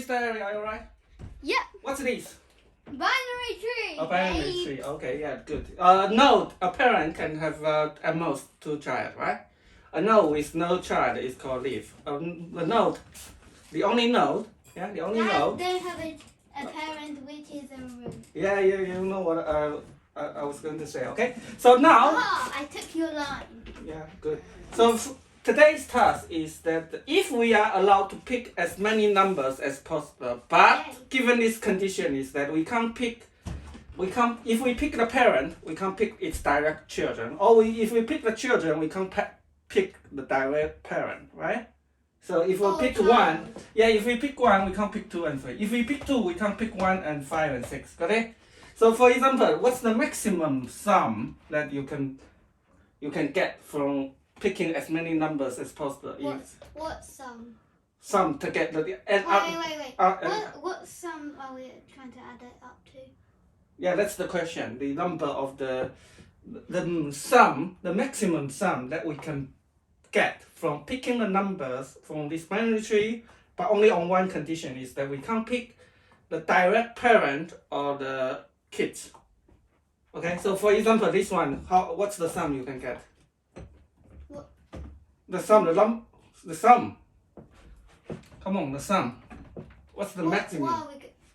Mr. Eric, are you alright? Yeah. What's this? Binary tree. A binary Hey. tree. Okay, yeah, good. Node, a parent can have at most 2 child, right? A node with no child is called leaf. The node, the only node, the only node. They have a parent which is a root. Yeah, you know what I was going to say, okay? So now... I took your line. Yeah, good. So today's task is that if we are allowed to pick as many numbers as possible, but given this condition is that we can't pick, if we pick the parent, we can't pick its direct children. Or if we pick the children, we can't pick the direct parent, right? So if we pick one, if we pick one, we can't pick 2 and 3. If we pick 2, we can't pick 1 and 5 and 6, okay? So for example, what's the maximum sum that you can get from picking as many numbers as possible? What sum? Sum to get the... Wait. What sum are we trying to add it up to? Yeah, that's the question. The number of the sum, the maximum sum that we can get from picking the numbers from this binary tree, but only on one condition is that we can't pick the direct parent or the kids. Okay, so for example, this one, what's the sum you can get? What? The sum, the sum. Come on, the sum. What's the maximum?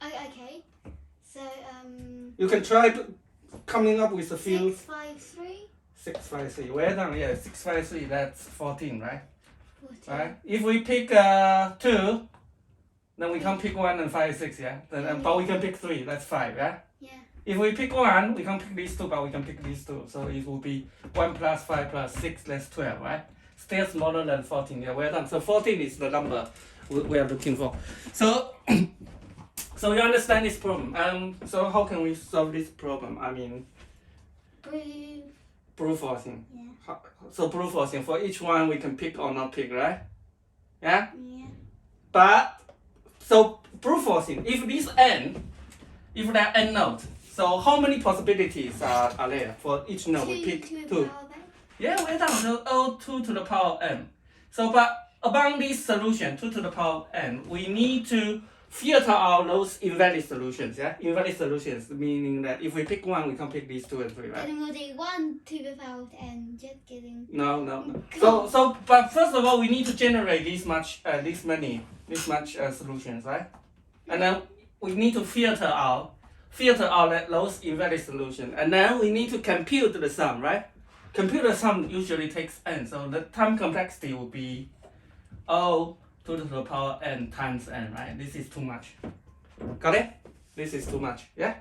Okay. So you can try coming up with a few. 653. 653. Well done. Yeah, 653. That's 14, right? 14. Right. If we pick 2, then we can't pick 1 and 5, 6. Yeah. But we can pick 3. That's 5. Yeah. Yeah. If we pick 1, we can't pick these 2, but we can pick these 2. So it will be 1 plus 5 plus 6, that's 12, right? Still smaller than 14. Yeah, well done. So 14 is the number we are looking for. So, so you understand this problem. So how can we solve this problem? I mean, brute forcing. Yeah. So brute forcing, for each one we can pick or not pick, right? Yeah? Yeah. But, so brute forcing, if there are n nodes, so how many possibilities are there for each node? We pick 2. Yeah, well done. So 2 to the power n. So, but among this solution, 2 to the power n, we need to filter out those invalid solutions. Yeah, invalid solutions meaning that if we pick 1, we can pick these 2 and 3, right? Then we'll do 1 to the power of n. Just kidding. No. But first of all, we need to generate this much solutions, right? And then we need to filter out those invalid solutions, and then we need to compute the sum, right? Compute the sum usually takes n, so the time complexity will be 2 to the power n times n, right? This is too much. Got it? This is too much, yeah?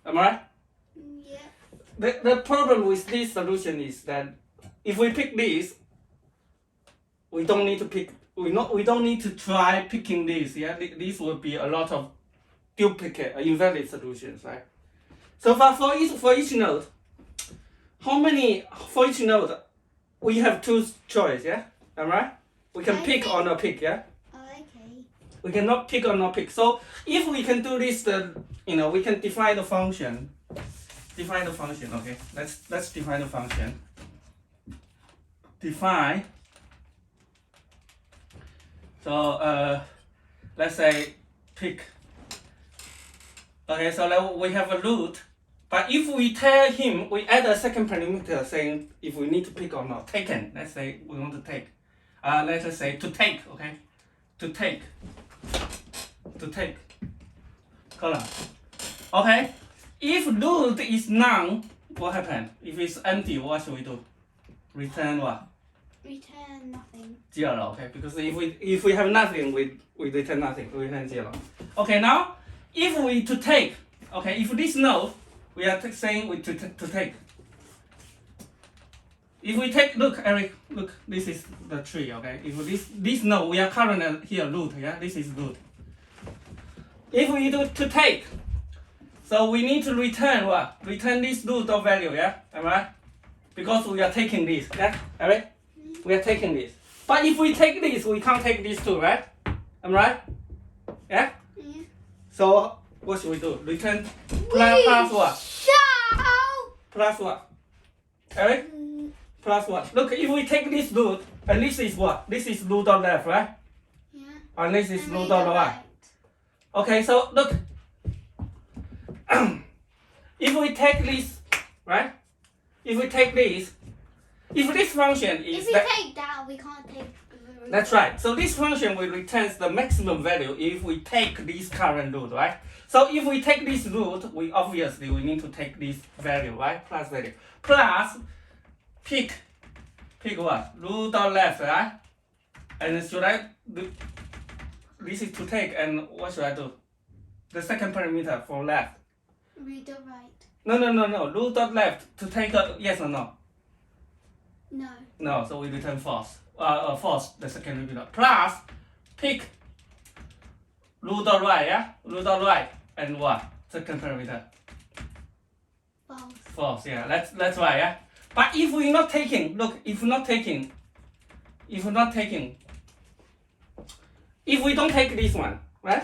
Am I right? Yeah. The problem with this solution is that if we pick this, we don't need to pick. We don't need to try picking this. Yeah, these will be a lot of duplicate invalid solutions, right? So for each node, for each node, we have 2 choices. Yeah, am I right? We can pick or not pick. Yeah. Okay. We cannot pick or not pick. So if we can do this, we can define the function. Define the function. Okay. Let's define the function. Define. So let's say pick. Okay. So we have a root. But if we tell him, we add a second parameter saying if we need to pick or not. Taken. Let's say we want to take. Let us say to take. Okay. To take. Column. Okay. If root is none, what happens? If it's empty, what should we do? Return what? Return nothing. 0. Okay. Because if we have nothing, we return nothing. We return 0. Okay. Now, if we to take. Okay. If this node, we are saying to take. If we take, look, Eric, look, this is the tree, okay? If this node, we are currently here root, yeah? This is root. If we do to take, so we need to return what? Return this root of value, yeah? Am I right? Because we are taking this, yeah? Eric? We are taking this. But if we take this, we can't take these 2, right? Am I right? Yeah? Yeah. So what should we do? Return plus what? Plus what? Eric? Plus what? Look, if we take this root, and this is what? This is root on left, right? Yeah. And this is And root read of the y. right. Okay, so look. If we take this, right? If we take this, if this function is If we that, take that, we can't take the root. that's right. So this function will return the maximum value if we take this current root, right? So if we take this root, we need to take this value, right? Plus value. Plus pick what? Root of left, right? And should I do this is to take, and what should I do? The second parameter for left. Read the right. No. Root of left to take a yes or no? No. No, so we return false. False, the second parameter. Plus pick root of right, yeah? Root of right and what? Second parameter. False. False, yeah. That's right, yeah. But if we're not taking, look, if we don't take this one, right?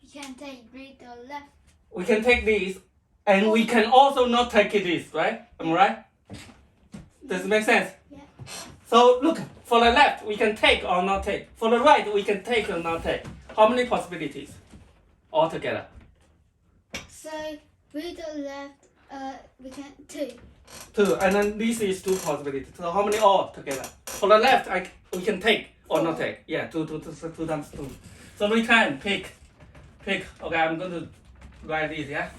We can take read the left. We can take this, and we can also not take this, right? Am I right? Does it make sense? Yeah. So look, for the left, we can take or not take. For the right, we can take or not take. How many possibilities altogether? So read the left. We can two. 2, and then this is 2 possibilities. So how many altogether? For the left, we can take or not take. Yeah, 2 times 2. So return pick. Okay, I'm going to write this, yeah?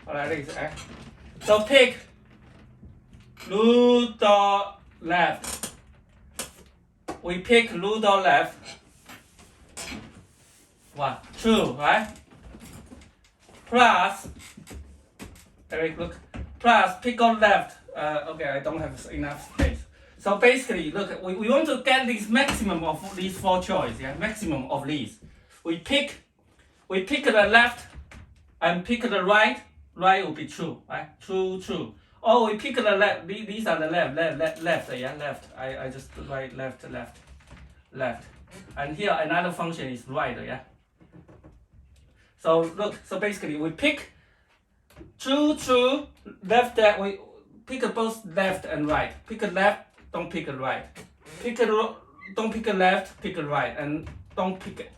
Alright, this, eh? So pick root of left. We pick root of left. What? True, right? Plus, Eric, look. Plus pick on left. Okay, I don't have enough space. So basically, look, we want to get this maximum of these 4 choices, yeah? Maximum of these. We pick the left and pick the right. Right will be true, right? True. Or we pick the left. These are the left, yeah, left. I just write left. And here another function is right, yeah. So look, so basically we pick true, left, that we pick both left and right. Pick a left, don't pick a right. Don't pick a left, pick a right, and don't pick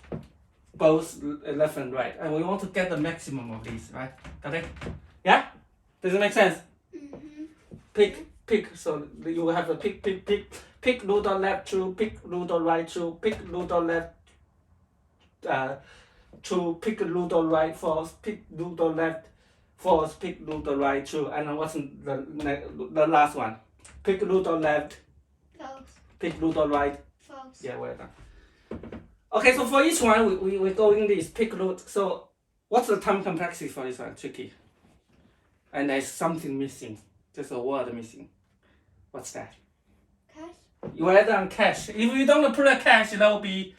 both left and right. And we want to get the maximum of these, right? Got it? Yeah? Does it make sense? Mm-hmm. Pick. So you will have a pick root of left true, pick root of right true, pick root of left true, pick root of right false, pick root of left false, pick root of right true, and then what's the last one? Pick root of left, False. pick root of right. False. Yeah, well done. Okay, so for each one, we're going this pick root. So what's the time complexity for this one? Tricky. And there's something missing. There's a word missing. What's that? Cache. You add on cache. If you don't put a cache, that will be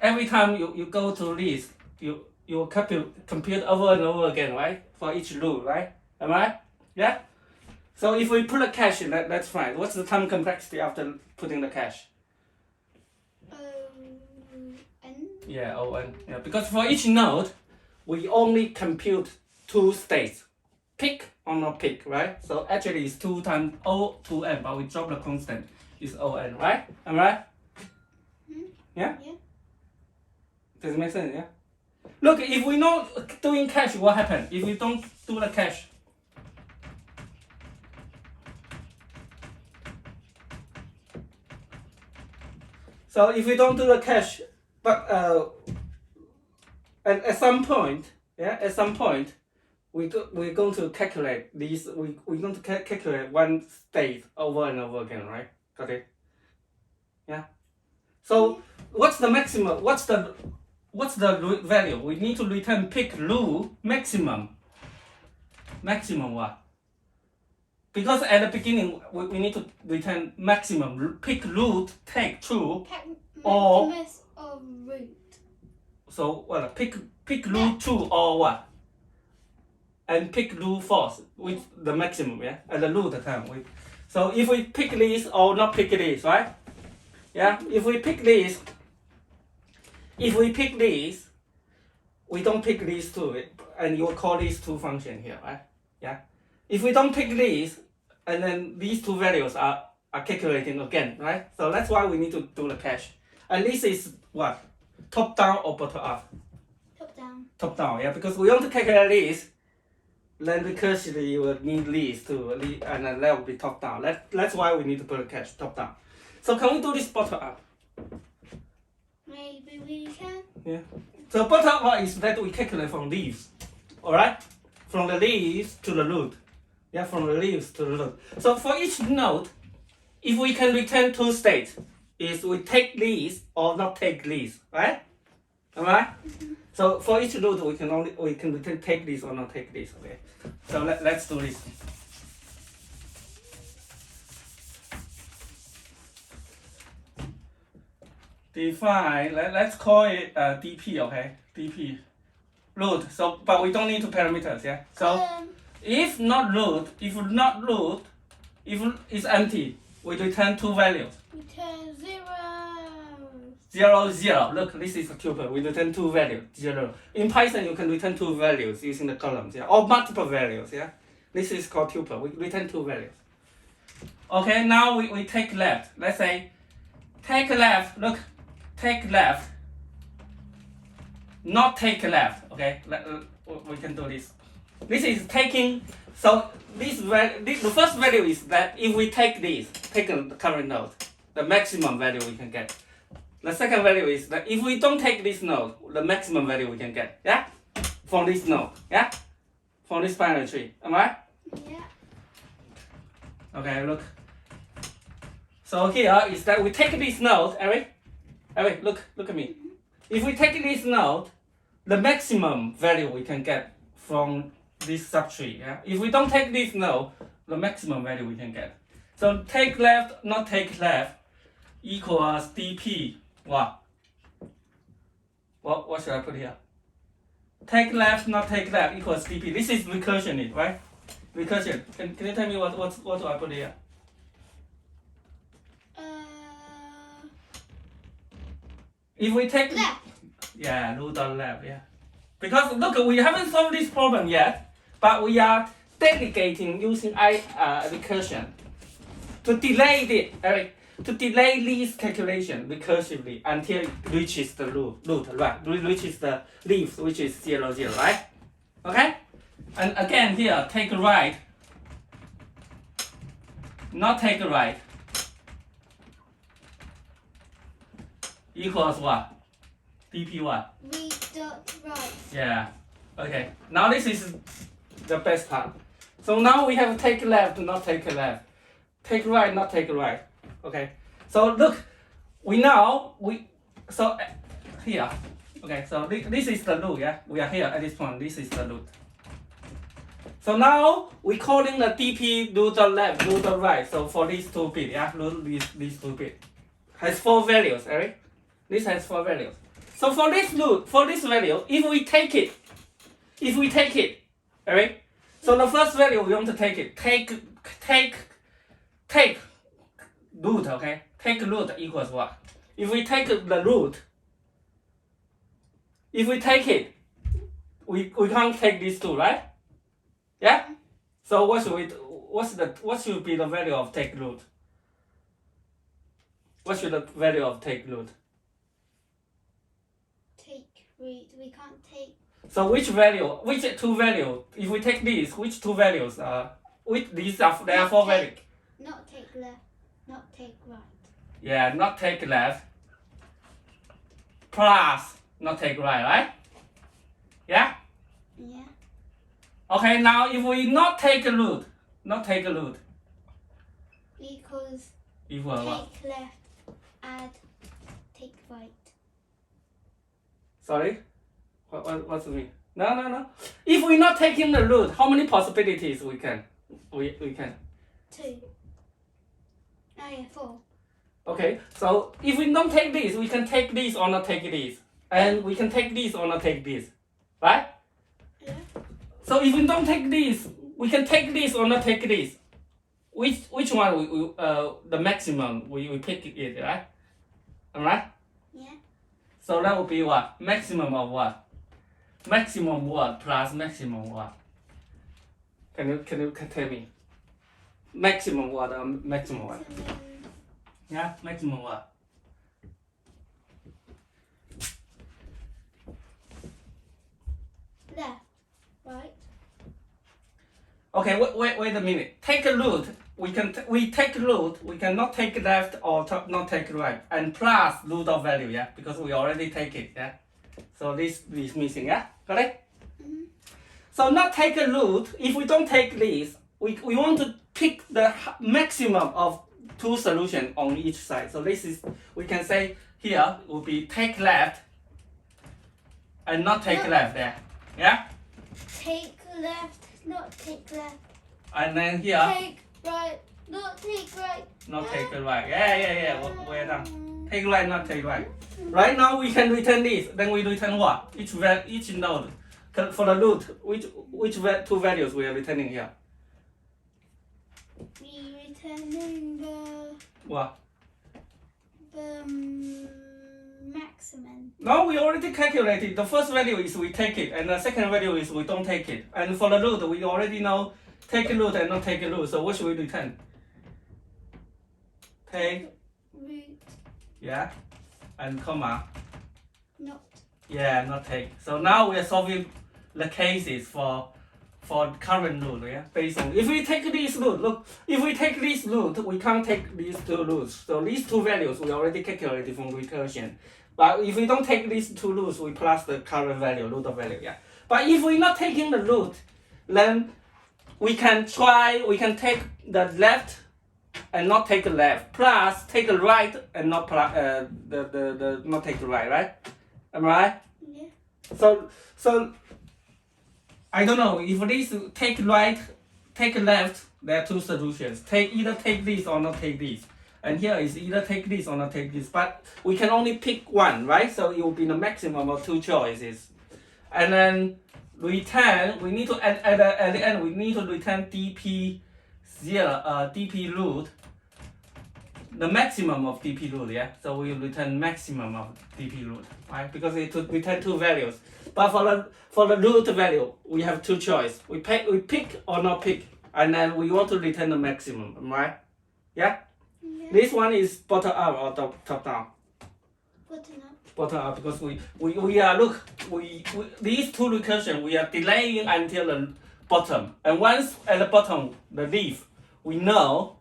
every time you go to this, you compute over and over again, right? For each root, right? Am I? Yeah? So if we put a cache, that's fine. What's the time complexity after putting the cache? N. Yeah, O(n). Yeah, because for each node, we only compute 2 states. Pick or not pick, right? So actually it's 2 times O(n), but we drop the constant. It's O(n), right? Am I right? Yeah? Yeah. Does it make sense? Yeah? Look, if we not doing cache, what happens? If we don't do the cache, so if we don't do the cache, but at some point, we're going to calculate these. We're going to calculate one state over and over again, right? Got it? Yeah. So what's the maximum? What's the value? We need to return pick root maximum. Maximum what? Because at the beginning we need to return maximum. Pick root, take true. Or Maximus of root. So what? Pick root true or what? And pick root false with the maximum, yeah, at the root term. So if we pick this or not pick this, right? Yeah. If we pick this, we don't pick these two, and you will call these two function here, right? Yeah. If we don't pick these, and then these two values are calculating again, right? So that's why we need to do the cache. And this is what? Top down or bottom up? Top down. Top down, yeah, because we want to calculate this. Then recursively you will need this to and then that will be top down. That's why we need to put a catch top down. So can we do this bottom up? Maybe we can. Yeah. So bottom up is that we calculate from leaves. Alright? From the leaves to the root. Yeah, from the leaves to the root. So for each node, if we can return two states, is we take these or not take these, right? Alright? So for each root we can return take this or not take this. Okay. So let's do this. Define, let's call it dp, okay? dp root. So but we don't need two parameters, yeah? So if not root, if it's empty, we return two values. Return 0. 0, 0. Look, this is a tuple. We return two values, 0. In Python, you can return two values using the columns, yeah, or multiple values, yeah. This is called tuple. We return two values. Okay, now we take left. Let's say, take left. Look, take left. Not take left. Okay, we can do this. This is taking. So the first value is that if we take this, take the current node, the maximum value we can get. The second value is that if we don't take this node, the maximum value we can get, yeah? From this node, yeah? From this binary tree, am I? Yeah. Okay, look. So here is that we take this node, Eric, look at me. If we take this node, the maximum value we can get from this subtree, yeah? If we don't take this node, the maximum value we can get. So take left, not take left, equals dp. What should I put here? Take left, not take left equals dp. This is recursion, right? Recursion. Can you tell me what do I put here? If we take left. Yeah, root on left, yeah. Because look, we haven't solved this problem yet, but we are delegating using recursion to delay it, Eric. To delay this calculation recursively until it reaches the root, right? Reaches the leaf, which is 0, 0, right? Okay? And again here, take right. Not take right. Equals what? dp what? Read dot right. Yeah. Okay. Now this is the best part. So now we have take left, not take left. Take right, not take right. Okay, so look, so here, okay, so this is the root, yeah, we are here at this point, this is the root. So now we calling the dp root the left, root the right, so for these two bits, yeah, these two bits, has 4 values, Eric, this has 4 values. So for this root, for this value, if we take it, Eric, so the first value we want to take it, take root, okay? Take root equals what? If we take the root, if we take it, we can't take these two, right? Yeah? So what should be the value of take root? What should the value of take root? Take root. We can't take. So which two values? If we take these, which two values are? There are 4 values. Not take left. Not take right. Yeah, not take left. Plus not take right, right? Yeah? Yeah. Okay, now if we not take a root. Equals Equal what? take left, add take right. Sorry? What's the mean? No. If we not taking the root, how many possibilities we can? We can. 2. Oh yeah, 4. Okay, so if we don't take this, we can take this or not take this. And we can take this or not take this. Right? Yeah. So if we don't take this, we can take this or not take this. Which one the maximum we pick it, right? Alright? Yeah. So that would be what? Maximum of what? Maximum what plus maximum what? Can you tell me? Maximum what or maximum what? Yeah, maximum what? Okay, wait a minute. Take a root. We take root. We cannot take left or not take right, and plus root of value, yeah, because we already take it, yeah. So this is missing, yeah. Got it? Mm-hmm. So not take a root. If we don't take this, we want to pick the maximum of two solutions on each side. So this is, we can say here will be take left and not take left there, yeah. Take left, not take left. And then here. Take right, not take right. Not take right. Yeah. We're done. Take right, not take right. Right now we can return this. Then we return what? Each node. For the root, which two values we are returning here? We returning What? the maximum. No, we already calculated. The first value is we take it, and the second value is we don't take it. And for the root, we already know take a root and not take a root. So what should we return? Take. Root. Yeah. And comma. Not. Yeah, not take. So now we are solving the cases for current root, yeah, based on, if we take this root, look, if we take this root, we can't take these two roots. So these two values we already calculated from recursion. But if we don't take these two roots, we plus the current value, root of value, yeah. But if we're not taking the root, then we can take the left and not take the left, plus take the right and not not take the right? Am I right? Yeah. So I don't know if this take right, take left. There are two solutions. Either take this or not take this. And here is either take this or not take this. But we can only pick one, right? So it will be the maximum of two choices. And then return. We need to at the end we need to return dp dp root. The maximum of dp root, yeah. So we return maximum of dp root, right? Because it would return two values. But for the root value, we have two choices. We pick or not pick, and then we want to return the maximum, right? Yeah. This one is bottom up or top down. Bottom up. Bottom up, because we are these two recursion we are delaying until the bottom, and once at the bottom the leaf, we know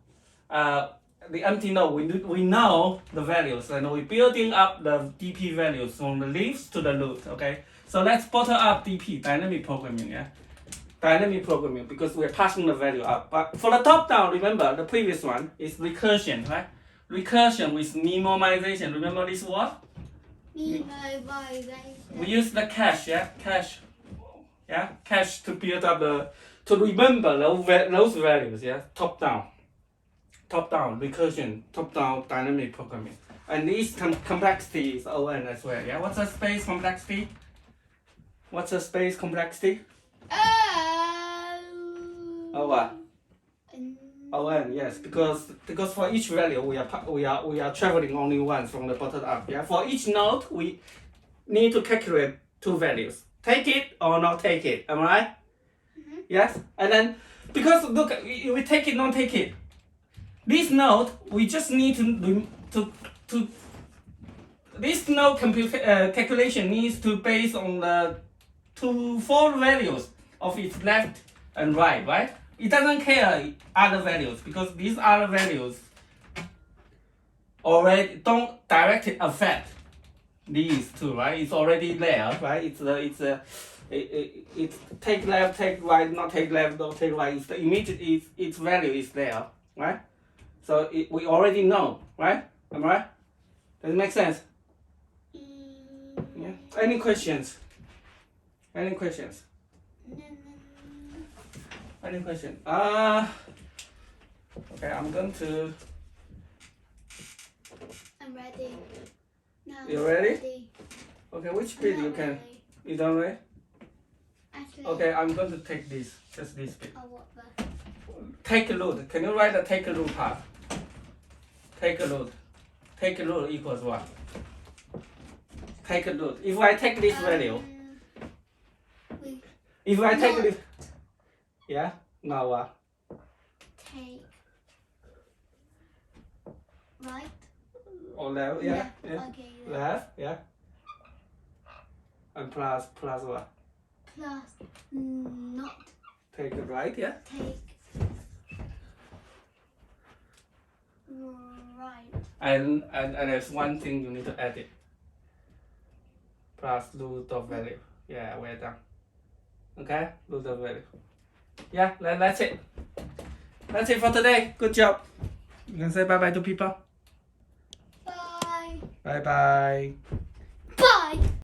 the empty node, we know the values, and we're building up the dp values from the leaves to the root, okay? So let's bottom up dp, dynamic programming, yeah? Dynamic programming, because we're passing the value up. But for the top down, remember the previous one is recursion, right? Recursion with minimization. Remember this word? Minimization. We use the cache, yeah? Cache to build up to remember those values, yeah? Top down, recursion, top down dynamic programming. And this complexity is ON as well, yeah? What's the space complexity? What's the space complexity? Oh, what? ON, yes, because for each value we are traveling only once from the bottom up, yeah? For each node we need to calculate two values. Take it or not take it, am I right? Mm-hmm. Yes? And then, because look, we take it, not take it. This node, we just need to this node calculation needs to base on the four values of its left and right? It doesn't care other values, because these other values already don't directly affect these two, right? It's already there, right? It's take left, take right, not take left, not take right. It's the immediate, its value is there, right? So we already know, right? Am I right? Does it make sense? Yeah. Any questions? Any questions? Any question? Okay, I'm going to. I'm ready. No. You ready? Okay, which bit you can? Ready. You done ready? Actually. Okay, I'm going to take this, just this bit. Oh, what the? Take a root. Can you write the take a root part? Take a root. Take a root equals what? Take a root. If I take this value. If I take this. Yeah? Now what? Take right. Or left? Yeah. Okay. Left? Yeah. And plus what? Plus not. Take the right, yeah. Take right. And there's one thing you need to add it. Plus root of value. Yeah, way down. Okay, root of value. Yeah, that's it. That's it for today. Good job. You can say bye bye to people. Bye. Bye bye.